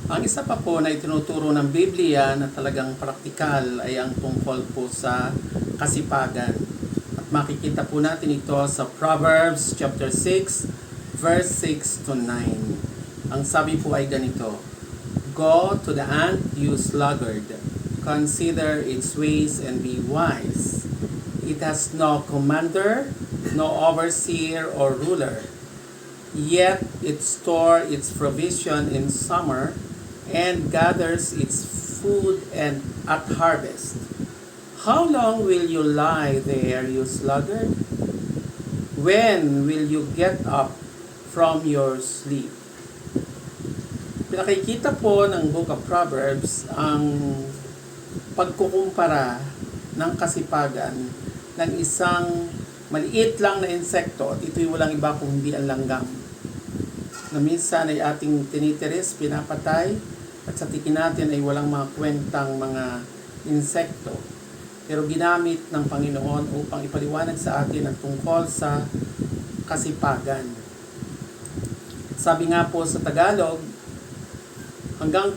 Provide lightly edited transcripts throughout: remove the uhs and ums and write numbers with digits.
Ang isa pa po na itinuturo ng Biblia na talagang praktikal ay ang tungkol po sa kasipagan. At makikita po natin ito sa Proverbs chapter 6, verse 6 to 9. Ang sabi po ay ganito: Go to the ant, you sluggard. Consider its ways and be wise. It has no commander, no overseer or ruler. Yet it stores its provision in summer and gathers its food and at harvest. How long will you lie there, you sluggard? When will you get up from your sleep? Pinakikita po ng Book of Proverbs ang pagkukumpara ng kasipagan ng isang maliit lang na insekto, at ito'y walang iba kung hindi ang langgam, na minsan ay ating tinitiris, pinapatay, at sa tingin natin ay walang mga kwentang mga insekto. Pero ginamit ng Panginoon upang ipaliwanag sa atin ang tungkol sa kasipagan. Sabi nga po sa Tagalog, hanggang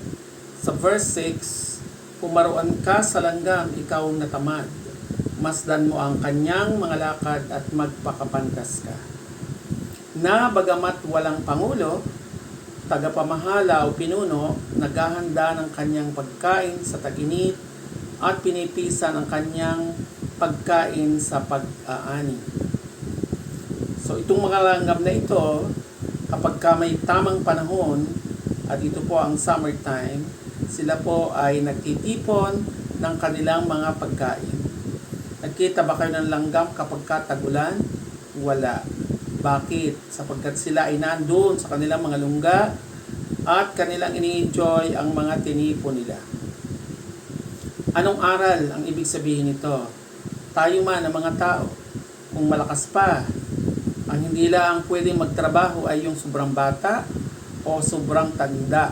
sa verse 6, pumaruan ka sa langgam, ikaw natamad. Masdan mo ang kanyang mga lakad at magpakapantas ka. Na bagamat walang pangulo, tagapamahala o pinuno, naghahanda ng kanyang pagkain sa tag-init at pinipisan ang kanyang pagkain sa pag-aani. So itong mga langgam na ito, kapag may tamang panahon, at ito po ang summertime, sila po ay nagtitipon ng kanilang mga pagkain. Nagkita ba kayo ng langgam kapag tag-ulan? Wala. Bakit? Sapagkat sila ay nandun sa kanilang mga lungga at kanilang ini-enjoy ang mga tinipon nila. Anong aral ang ibig sabihin nito? Tayo man ang mga tao, kung malakas pa, ang hindi lang pwedeng magtrabaho ay yung sobrang bata o sobrang tanda.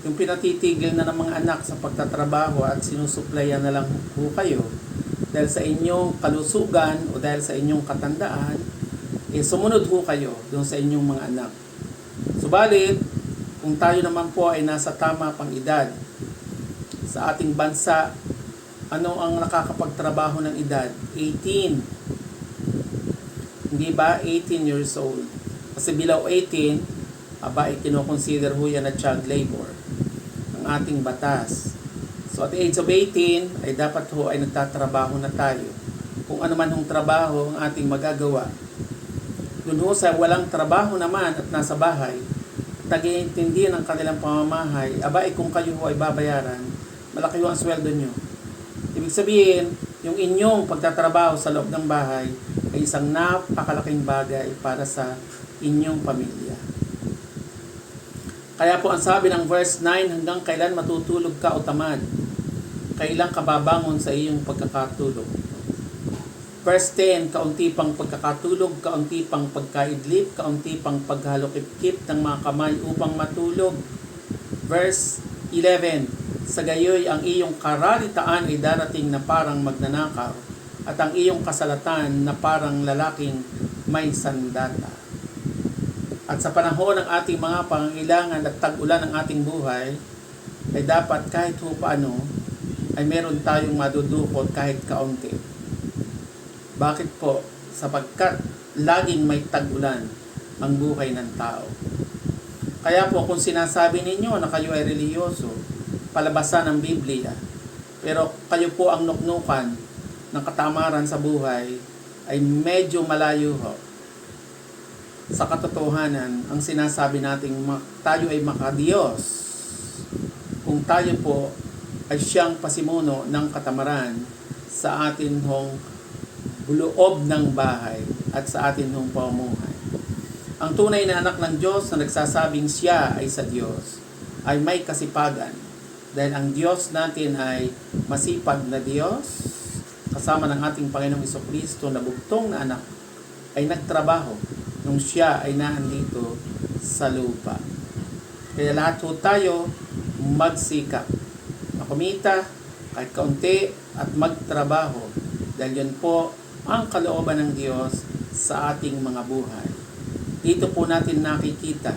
Yung pinatitigil na ng mga anak sa pagtatrabaho at sinusuplayan na lang po kayo dahil sa inyong kalusugan o dahil sa inyong katandaan, sumunod ho kayo doon sa inyong mga anak. Subalit, kung tayo naman po ay nasa tama pang edad, sa ating bansa, ano ang nakakapagtrabaho ng edad? 18. Hindi ba? 18 years old. Kasi below 18, kinoconsider ho yan na child labor ng ating batas. So at the age of 18, ay dapat ho ay nagtatrabaho na tayo. Kung ano man hong trabaho ang ating magagawa. Doon ho sa walang trabaho naman at nasa bahay, nag-iintindi ng kanilang pamamahay, kung kayo ho ay babayaran, malaki ho ang sweldo nyo. Ibig sabihin, yung inyong pagtatrabaho sa loob ng bahay ay isang napakalaking bagay para sa inyong pamilya. Kaya po ang sabi ng verse 9, hanggang kailan matutulog ka o tamad? Kailan ka babangon sa iyong pagkakatulog? Verse 10, kaunti pang pagkakatulog, kaunti pang pagkaidlip, kaunti pang paghalokip-kip ng mga kamay upang matulog. Verse 11, sa gayoy ang iyong kararitaan ay darating na parang magnanakaw, at ang iyong kasalatan na parang lalaking may sandata. At sa panahon ng ating mga pangangailangan at tag-ulan ng ating buhay, ay dapat kahit paano ay meron tayong madudukot kahit kaunti. Bakit po? Sapagkat laging may tag-ulan ang buhay ng tao. Kaya po kung sinasabi ninyo na kayo ay relihiyoso, palabasan ng Biblia, pero kayo po ang nuknukan ng katamaran sa buhay, ay medyo malayo ho sa katotohanan ang sinasabi nating tayo ay makadiyos kung tayo po ay siyang pasimuno ng katamaran sa atin hong loob ng bahay at sa atin hong pamumuhay. Ang tunay na anak ng Diyos na nagsasabing siya ay sa Diyos ay may kasipagan dahil ang Diyos natin ay masipag na Diyos kasama ng ating Panginoong Jesucristo na bugtong na anak ay nagtrabaho nung siya ay naandito sa lupa. Kaya lahat po tayo magsikap na kumita kahit kaunti at magtrabaho dahil yun po ang kalooban ng Diyos sa ating mga buhay. Dito po natin nakikita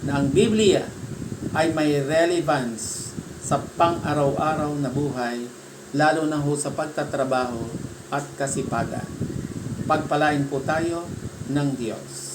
na ang Biblia ay may relevance sa pang-araw-araw na buhay, lalo na ho sa pagtatrabaho at kasipagan. Pagpalain po tayo ng Diyos.